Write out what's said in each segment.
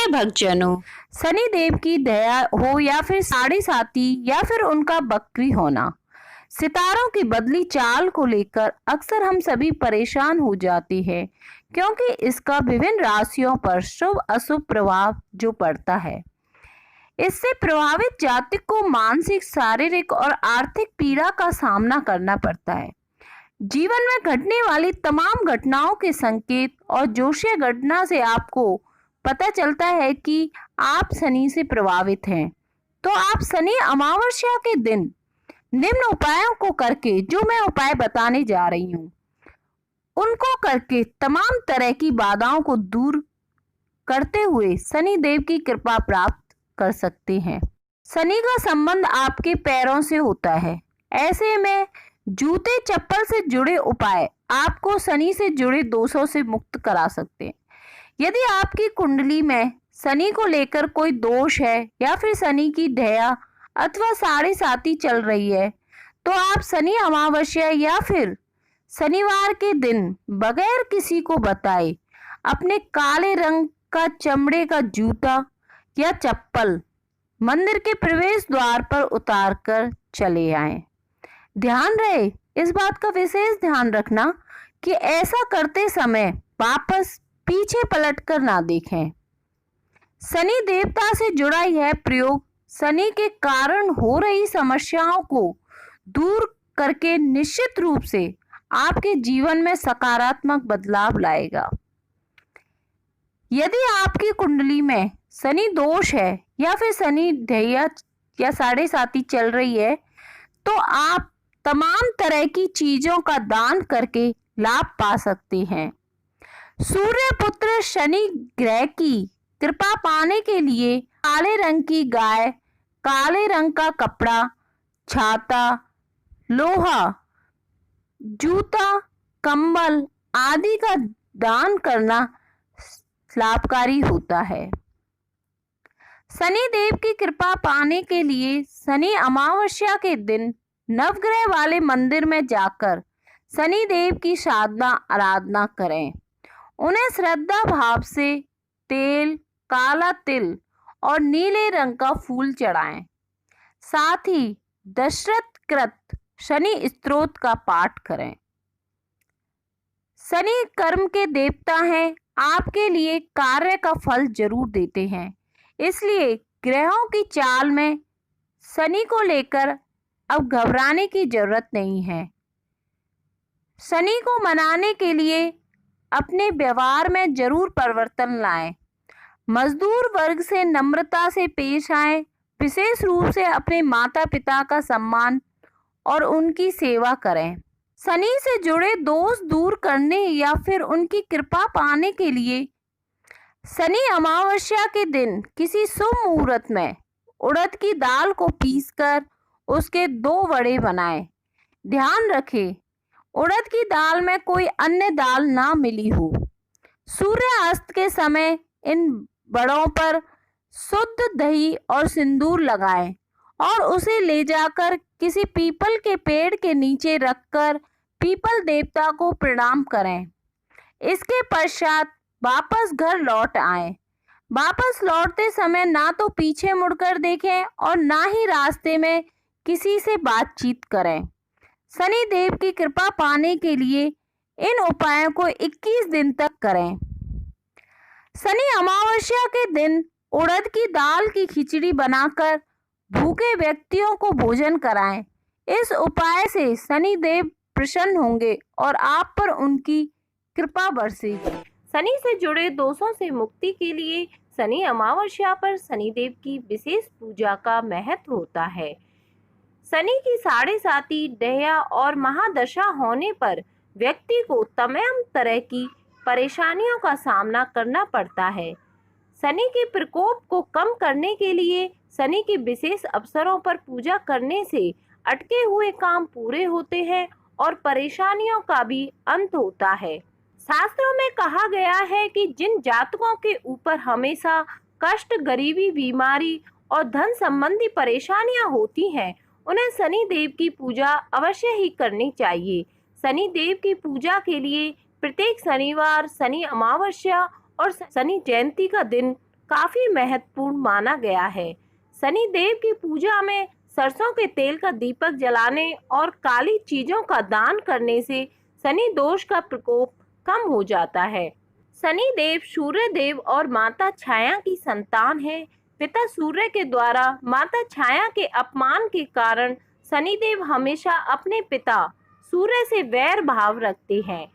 भक्तजनों, शनि देव की दया हो या फिर साढ़े साती या फिर उनका बकरी होना, सितारों की बदली चाल को लेकर अक्सर हम सभी परेशान हो जाते हैं, क्योंकि इसका विभिन्न राशियों पर शुभ अशुभ प्रभाव जो पड़ता है। इससे प्रभावित जातक को मानसिक, शारीरिक और आर्थिक पीड़ा का सामना करना पड़ता है। जीवन में घटने वाली तमाम घटनाओं के संकेत और जोशीय घटना से आपको पता चलता है कि आप शनि से प्रभावित हैं। तो आप शनि अमावस्या के दिन निम्न उपायों को करके, जो मैं उपाय बताने जा रही हूँ, उनको करके तमाम तरह की बाधाओं को दूर करते हुए शनि देव की कृपा प्राप्त कर सकते हैं। शनि का संबंध आपके पैरों से होता है। ऐसे में जूते चप्पल से जुड़े उपाय आपको शनि से जुड़े दोषों से मुक्त करा सकते हैं। यदि आपकी कुंडली में शनि को लेकर कोई दोष है या फिर शनि की दया अथवा साढ़े साती चल रही है, तो आप शनि अमावस्या या फिर शनिवार के दिन बगैर किसी को बताए अपने काले रंग का चमड़े का जूता या चप्पल मंदिर के प्रवेश द्वार पर उतार कर चले आएं। ध्यान रहे, इस बात का विशेष ध्यान रखना कि ऐसा करते समय वापस पीछे पलटकर ना देखें। शनि देवता से जुड़ा यह प्रयोग शनि के कारण हो रही समस्याओं को दूर करके निश्चित रूप से आपके जीवन में सकारात्मक बदलाव लाएगा। यदि आपकी कुंडली में शनि दोष है या फिर शनि ढैया या साढ़े साती चल रही है, तो आप तमाम तरह की चीजों का दान करके लाभ पा सकते हैं। सूर्य पुत्र शनि ग्रह की कृपा पाने के लिए काले रंग की गाय, काले रंग का कपड़ा, छाता, लोहा, जूता, कंबल आदि का दान करना लाभकारी होता है। शनि देव की कृपा पाने के लिए शनि अमावस्या के दिन नवग्रह वाले मंदिर में जाकर शनि देव की साधना आराधना करें। उन्हें श्रद्धा भाव से तेल, काला तिल और नीले रंग का फूल चढ़ाएं। साथ ही दशरथ कृत शनि स्तोत्र का पाठ करें। शनि कर्म के देवता हैं, आपके लिए कार्य का फल जरूर देते हैं। इसलिए ग्रहों की चाल में शनि को लेकर अब घबराने की जरूरत नहीं है। शनि को मनाने के लिए अपने व्यवहार में जरूर परिवर्तन लाएं। मजदूर वर्ग से नम्रता से पेश आएं। विशेष रूप से अपने माता पिता का सम्मान और उनकी सेवा करें। शनि से जुड़े दोष दूर करने या फिर उनकी कृपा पाने के लिए शनि अमावस्या के दिन किसी शुभ मुहूर्त में उड़द की दाल को पीसकर उसके 2 वड़े बनाएं। ध्यान रखें, उड़द की दाल में कोई अन्य दाल ना मिली हो। सूर्यास्त के समय इन बड़ों पर शुद्ध दही और सिंदूर लगाएं और उसे ले जाकर किसी पीपल के पेड़ के नीचे रखकर पीपल देवता को प्रणाम करें। इसके पश्चात वापस घर लौट आएं। वापस लौटते समय ना तो पीछे मुड़कर देखें और ना ही रास्ते में किसी से बातचीत करें। शनि देव की कृपा पाने के लिए इन उपायों को 21 दिन तक करें। शनि अमावस्या के दिन उड़द की दाल की खिचड़ी बनाकर भूखे व्यक्तियों को भोजन कराएं। इस उपाय से शनि देव प्रसन्न होंगे और आप पर उनकी कृपा बरसेगी। शनि से जुड़े दोषों से मुक्ति के लिए शनि अमावस्या पर शनि देव की विशेष पूजा का महत्व होता है। शनि की साढ़े साती, दया और महादशा होने पर व्यक्ति को तमाम तरह की परेशानियों का सामना करना पड़ता है। शनि के प्रकोप को कम करने के लिए शनि के विशेष अवसरों पर पूजा करने से अटके हुए काम पूरे होते हैं और परेशानियों का भी अंत होता है। शास्त्रों में कहा गया है कि जिन जातकों के ऊपर हमेशा कष्ट, गरीबी, बीमारी और धन संबंधी परेशानियां होती हैं, उन्हें शनि देव की पूजा अवश्य ही करनी चाहिए। शनि देव की पूजा के लिए प्रत्येक शनिवार, शनि अमावस्या और शनि जयंती का दिन काफी महत्वपूर्ण माना गया है। शनि देव की पूजा में सरसों के तेल का दीपक जलाने और काली चीजों का दान करने से शनि दोष का प्रकोप कम हो जाता है। शनि देव सूर्य देव और माता छाया की संतान है। पिता सूर्य के द्वारा माता छाया के अपमान के कारण शनि देव हमेशा अपने पिता सूर्य से वैर भाव रखते हैं।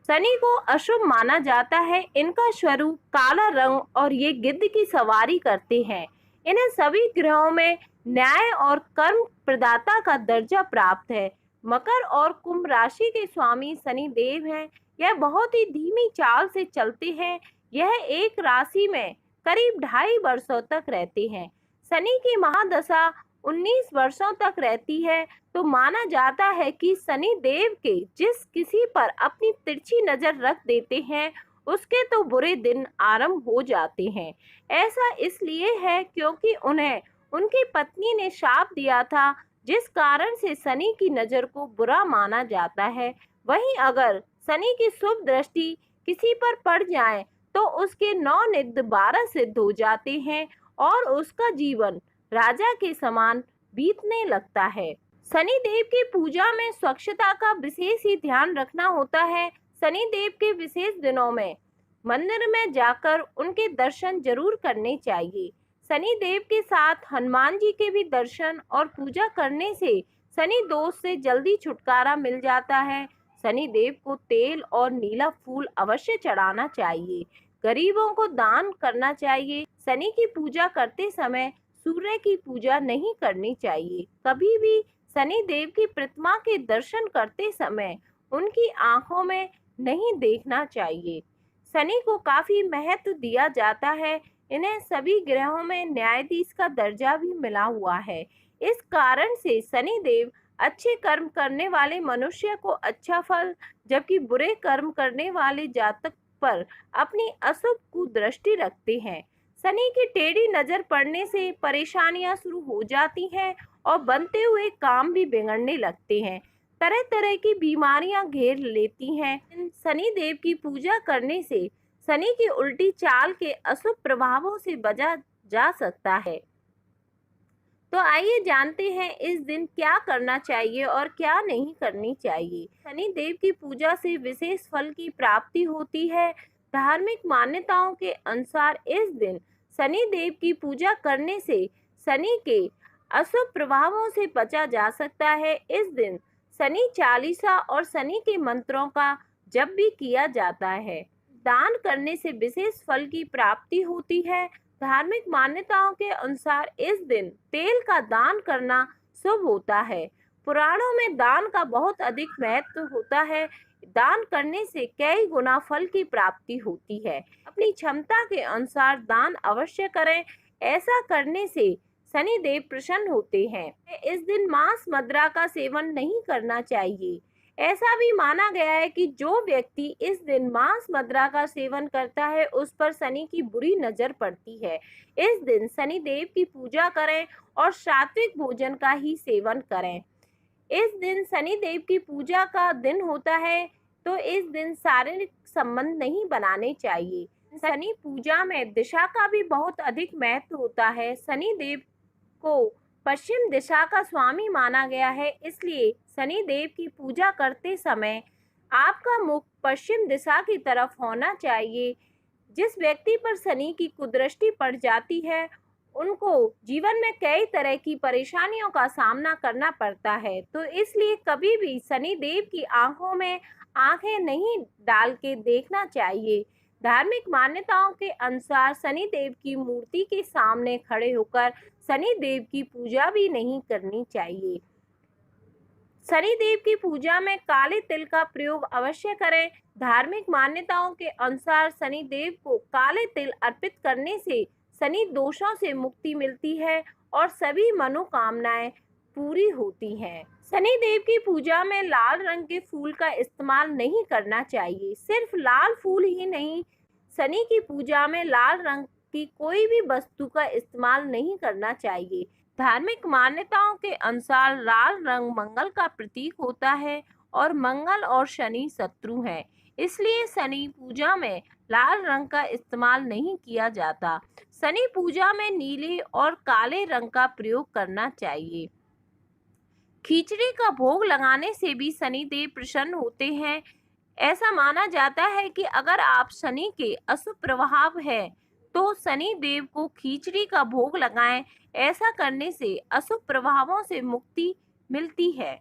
शनि को अशुभ माना जाता है। इनका स्वरूप काला रंग और ये गिद्ध की सवारी करते हैं। इन्हें सभी ग्रहों में न्याय और कर्म प्रदाता का दर्जा प्राप्त है। मकर और कुंभ राशि के स्वामी शनि देव हैं। यह बहुत ही धीमी चाल से चलते हैं। यह एक राशि में करीब 2.5 वर्षों तक रहते हैं। शनि की महादशा 19 वर्षों तक रहती है। तो माना जाता है कि शनि देव के जिस किसी पर अपनी तिरछी नजर रख देते हैं उसके तो बुरे दिन आरंभ हो जाते हैं। ऐसा इसलिए है क्योंकि उन्हें उनकी पत्नी ने शाप दिया था, जिस कारण से शनि की नजर को बुरा माना जाता है। वहीं अगर शनि की शुभ दृष्टि किसी पर पड़ जाए तो उसके 9 निग्ध 12 सिद्ध हो जाते हैं और उसका जीवन राजा के समान बीतने लगता है। शनि देव की पूजा में स्वच्छता का विशेष ही ध्यान रखना होता है। शनि देव के विशेष दिनों में मंदिर में जाकर उनके दर्शन जरूर करने चाहिए। शनि देव के साथ हनुमान जी के भी दर्शन और पूजा करने से शनि दोष से जल्दी छुटकारा मिल जाता है। शनि देव को तेल और नीला फूल अवश्य चढ़ाना चाहिए। गरीबों को दान करना चाहिए। शनि की पूजा करते समय सूर्य की पूजा नहीं करनी चाहिए। कभी भी शनि देव की प्रतिमा के दर्शन करते समय उनकी आंखों में नहीं देखना चाहिए। शनि को काफी महत्व दिया जाता है। इन्हें सभी ग्रहों में न्यायाधीश का दर्जा भी मिला हुआ है। इस कारण से शनि देव अच्छे कर्म करने वाले मनुष्य को अच्छा फल, जबकि बुरे कर्म करने वाले जातक पर अपनी अशुभ कुदृष्टि रखते हैं। शनि की टेढ़ी नजर पड़ने से परेशानियां शुरू हो जाती हैं और बनते हुए काम भी बिगड़ने लगते हैं। तरह तरह की बीमारियां घेर लेती हैं। शनि देव की पूजा करने से शनि की उल्टी चाल के अशुभ प्रभावों से बचा जा सकता है। तो आइए जानते हैं इस दिन क्या करना चाहिए और क्या नहीं करनी चाहिए। शनि देव की पूजा से विशेष फल की प्राप्ति होती है। धार्मिक मान्यताओं के अनुसार इस दिन शनि देव की पूजा करने से शनि के अशुभ प्रभावों से बचा जा सकता है। इस दिन शनि चालीसा और शनि के मंत्रों का जप भी किया जाता है। दान करने से विशेष फल की प्राप्ति होती है। धार्मिक मान्यताओं के अनुसार इस दिन तेल का दान करना शुभ होता है। पुराणों में दान का बहुत अधिक महत्व होता है। दान करने से कई गुना फल की प्राप्ति होती है। अपनी क्षमता के अनुसार दान अवश्य करें। ऐसा करने से शनि देव प्रसन्न होते हैं। इस दिन मांस मदिरा का सेवन नहीं करना चाहिए। ऐसा भी माना गया है कि जो व्यक्ति इस दिन मांस मदिरा का सेवन करता है उस पर शनि की बुरी नजर पड़ती है। इस दिन शनि देव की पूजा करें और सात्विक भोजन का ही सेवन करें। इस दिन शनि देव की पूजा का दिन होता है, तो इस दिन शारीरिक संबंध नहीं बनाने चाहिए। शनि पूजा में दिशा का भी बहुत अधिक महत्व होता है। शनि देव को पश्चिम दिशा का स्वामी माना गया है, इसलिए शनि देव की पूजा करते समय आपका मुख पश्चिम दिशा की तरफ होना चाहिए। जिस व्यक्ति पर शनि की कुदृष्टि पड़ जाती है उनको जीवन में कई तरह की परेशानियों का सामना करना पड़ता है। तो इसलिए कभी भी शनि देव की आंखों में आंखें नहीं डाल के देखना चाहिए। धार्मिक मान्यताओं के अनुसार शनि देव की मूर्ति के सामने खड़े होकर शनि देव की पूजा भी नहीं करनी चाहिए। शनि देव की पूजा में काले तिल का प्रयोग अवश्य करें। धार्मिक मान्यताओं के अनुसार शनि देव को काले तिल अर्पित करने से शनि दोषों से मुक्ति मिलती है और सभी मनोकामनाएं पूरी होती हैं। शनि देव की पूजा में लाल रंग के फूल का इस्तेमाल नहीं करना चाहिए। सिर्फ लाल फूल ही नहीं, शनि की पूजा में लाल रंग की कोई भी वस्तु का इस्तेमाल नहीं करना चाहिए। धार्मिक मान्यताओं के अनुसार लाल रंग मंगल का प्रतीक होता है और मंगल और शनि शत्रु हैं। इसलिए शनि पूजा में लाल रंग का इस्तेमाल नहीं किया जाता। शनि पूजा में नीले और काले रंग का प्रयोग करना चाहिए। खिचड़ी का भोग लगाने से भी शनि देव प्रसन्न होते हैं। ऐसा माना जाता है कि अगर आप शनि के अशुभ प्रभाव है तो शनि देव को खिचड़ी का भोग लगाएं। ऐसा करने से अशुभ प्रभावों से मुक्ति मिलती है।